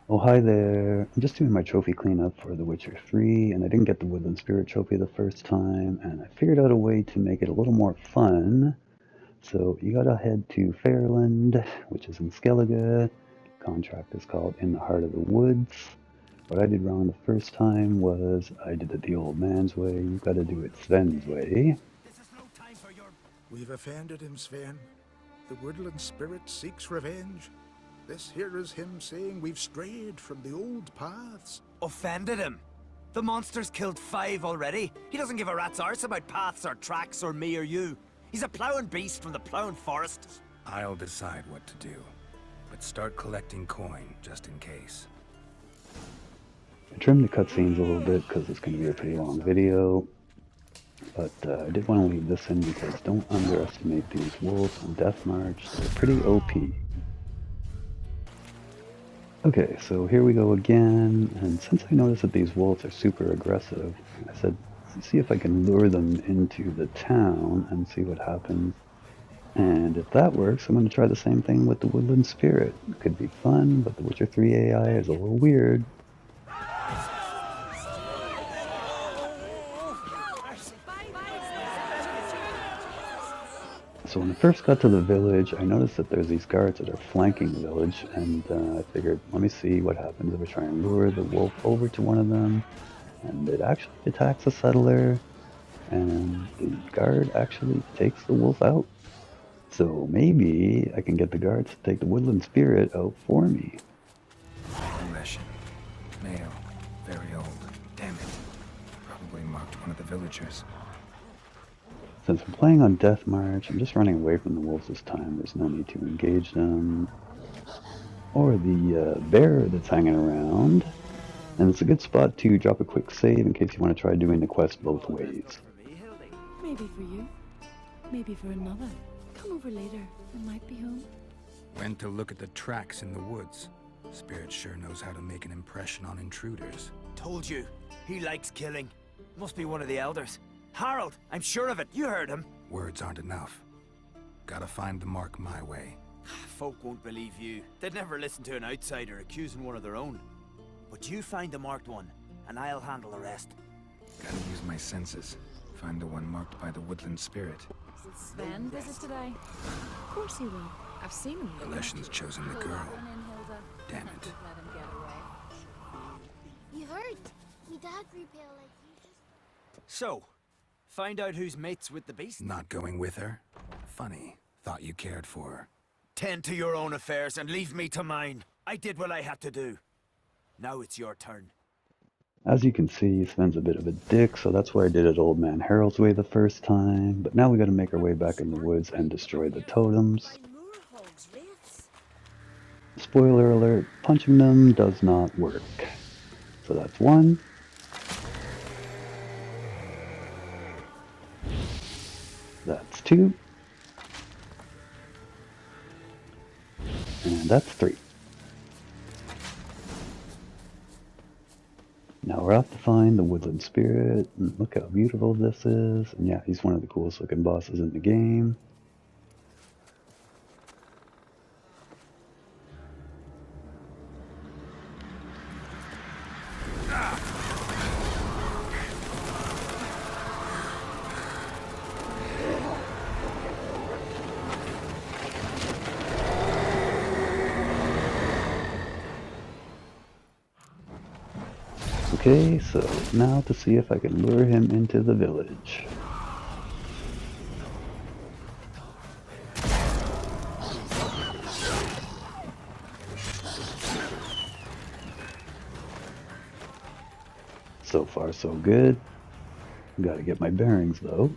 Oh, hi there. I'm just doing my trophy cleanup for The Witcher 3, and I didn't get the Woodland Spirit trophy the first time, and I figured out a way to make it a little more fun. So you gotta head to Fayrlund, which is in Skellige. Contract is called In the Heart of the Woods. What I did wrong the first time was I did it the old man's way. You gotta do it Sven's way. This is no time for your... We've offended him, Sven. The Woodland Spirit seeks revenge. This here is him saying we've strayed from the old paths. Offended him? The monster's killed 5 already. He doesn't give a rat's arse about paths or tracks or me or you. He's a ploughing beast from the ploughing forest. I'll decide what to do. But start collecting coin, just in case. I trimmed the cutscenes a little bit because it's going to be a pretty long video. But I did want to leave this in because don't underestimate these wolves on Death March. They're pretty OP. Okay, so here we go again, and since I noticed that these wolves are super aggressive, I said, let's see if I can lure them into the town and see what happens. And if that works, I'm going to try the same thing with the Woodland Spirit. It could be fun, but the Witcher 3 AI is a little weird. So when I first got to the village, I noticed that there's these guards that are flanking the village, and I figured, let me see what happens if I try and lure the wolf over to one of them. And it actually attacks a settler, and the guard actually takes the wolf out. So maybe I can get the guards to take the Woodland Spirit out for me. Leshen. Male. Very old. Damn it. Probably marked one of the villagers. Since I'm playing on Death March, I'm just running away from the wolves this time. There's no need to engage them. Or the bear that's hanging around. And it's a good spot to drop a quick save in case you want to try doing the quest both ways. Maybe for you. Maybe for another. Come over later. I might be home. Went to look at the tracks in the woods. Spirit sure knows how to make an impression on intruders. Told you. He likes killing. Must be one of the elders. Harald, I'm sure of it. You heard him. Words aren't enough. Gotta find the mark my way. Folk won't believe you. They'd never listen to an outsider accusing one of their own. But you find the marked one, and I'll handle the rest. Gotta use my senses. Find the one marked by the Woodland Spirit. Sven visit today? Of course he will. I've seen him. The Leshen's chosen the girl. Damn it. You heard? Me dad repel like you just... So, find out who's mates with the beast? Not going with her? Funny. Thought you cared for her. Tend to your own affairs and leave me to mine. I did what I had to do. Now it's your turn. As you can see, Sven's a bit of a dick, so that's why I did it old man Harald's way the first time. But now we gotta make our way back in the woods and destroy the totems. Spoiler alert, punching them does not work. So that's one. That's two. And that's three. Now we're off to find the Woodland Spirit, and look how beautiful this is. And yeah, he's one of the coolest looking bosses in the game. Okay, so now to see if I can lure him into the village. So far so good. Gotta get my bearings though.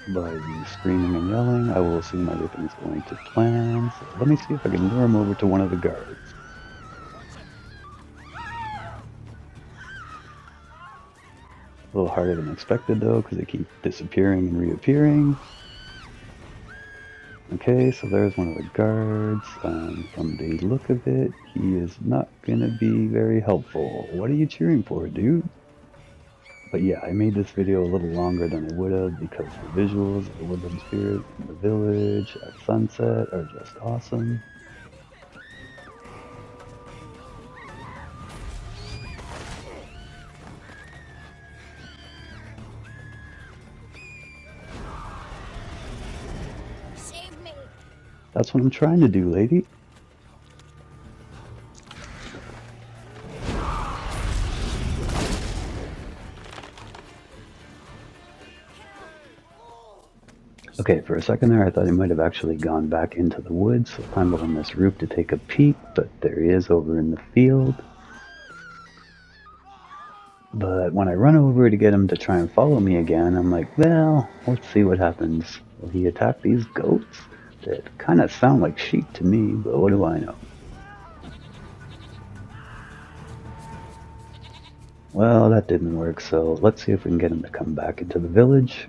By the screaming and yelling, I will assume everything's going to plan. So let me see if I can lure him over to one of the guards. A little harder than expected though, because they keep disappearing and reappearing. Okay, so there's one of the guards. From the look of it, he is not gonna be very helpful. What are you cheering for, dude? But yeah, I made this video a little longer than I would have because the visuals of the Woodland Spirit in the village at sunset are just awesome. That's what I'm trying to do, lady. Okay, for a second there I thought he might have actually gone back into the woods, so climbed up on this roof to take a peek, but there he is over in the field. But when I run over to get him to try and follow me again, I'm like, well, let's see what happens. Will he attack these goats? That kind of sound like sheep to me, but what do I know? Well, that didn't work, so let's see if we can get him to come back into the village.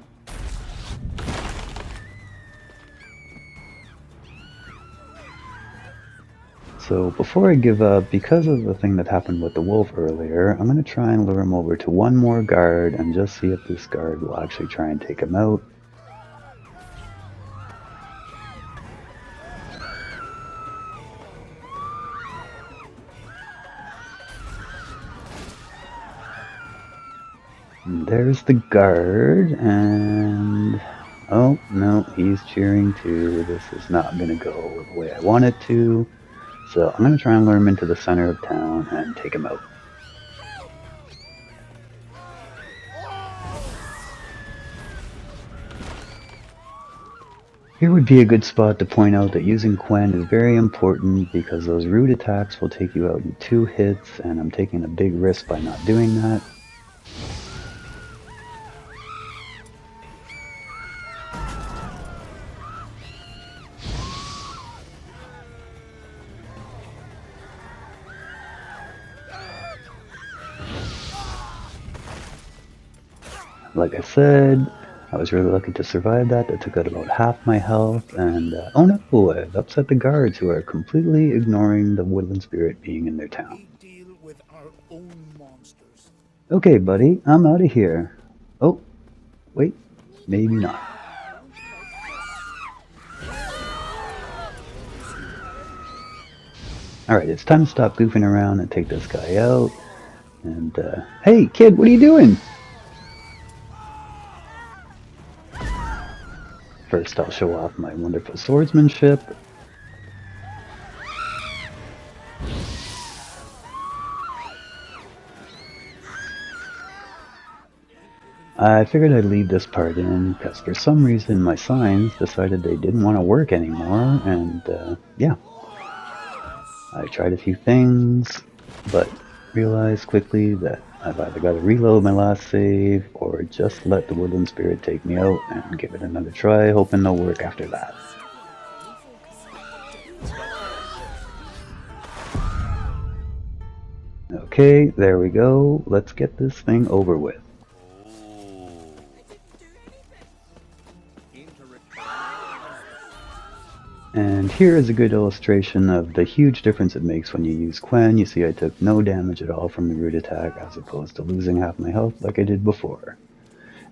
So before I give up, because of the thing that happened with the wolf earlier, I'm going to try and lure him over to one more guard and just see if this guard will actually try and take him out. And there's the guard, and oh no, he's cheering too. This is not going to go the way I want it to. So I'm going to try and lure him into the center of town and take him out. Here would be a good spot to point out that using Quen is very important because those root attacks will take you out in 2 hits, and I'm taking a big risk by not doing that. Like I said, I was really lucky to survive that. That took out about half my health, and oh no, I've upset the guards who are completely ignoring the Woodland Spirit being in their town. We deal with our own monsters. Okay, buddy, I'm out of here. Oh, wait, maybe not. Alright, it's time to stop goofing around and take this guy out. And, hey, kid, what are you doing? First, I'll show off my wonderful swordsmanship. I figured I'd leave this part in because for some reason my signs decided they didn't want to work anymore, and yeah. I tried a few things, but realized quickly that I've either got to reload my last save or just let the Woodland Spirit take me out and give it another try, hoping they'll work after that. Okay, there we go. Let's get this thing over with. And here is a good illustration of the huge difference it makes when you use Quen. You see I took no damage at all from the root attack as opposed to losing half my health like I did before.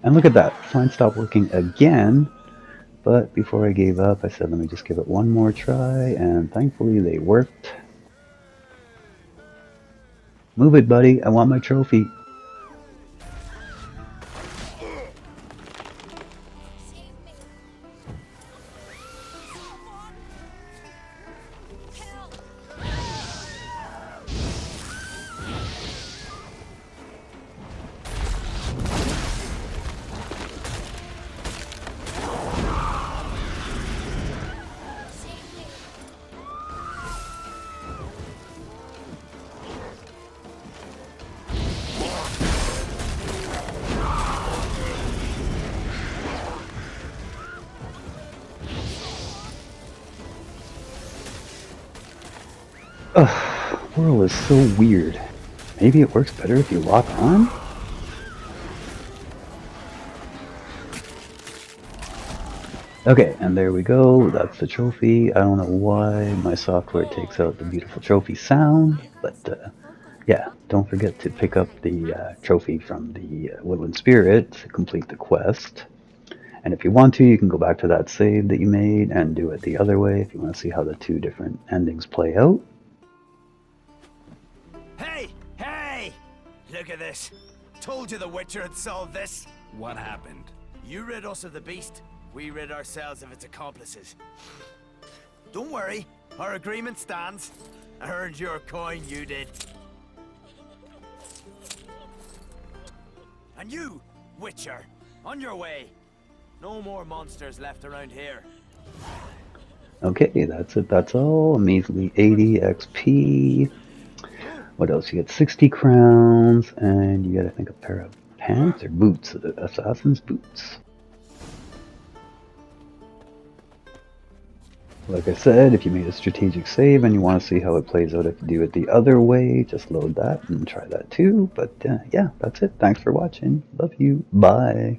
And look at that, sign stopped working again, but before I gave up I said let me just give it one more try, and thankfully they worked. Move it, buddy, I want my trophy. Ugh, Whirl is so weird. Maybe it works better if you lock on? Okay, and there we go. That's the trophy. I don't know why my software takes out the beautiful trophy sound, but yeah, don't forget to pick up the trophy from the Woodland Spirit to complete the quest. And if you want to, you can go back to that save that you made and do it the other way if you want to see how the 2 different endings play out. Hey! Hey! Look at this. Told you the Witcher had solved this. What happened? You rid us of the beast. We rid ourselves of its accomplices. Don't worry, our agreement stands. I earned your coin, you did. And you, Witcher, on your way. No more monsters left around here. Okay, that's it. That's all. A measly 80 XP. What else? You get 60 crowns, and you get, I think, a pair of pants or boots. Assassin's boots. Like I said, if you made a strategic save and you want to see how it plays out if you do it the other way, just load that and try that too. But yeah, that's it. Thanks for watching. Love you. Bye.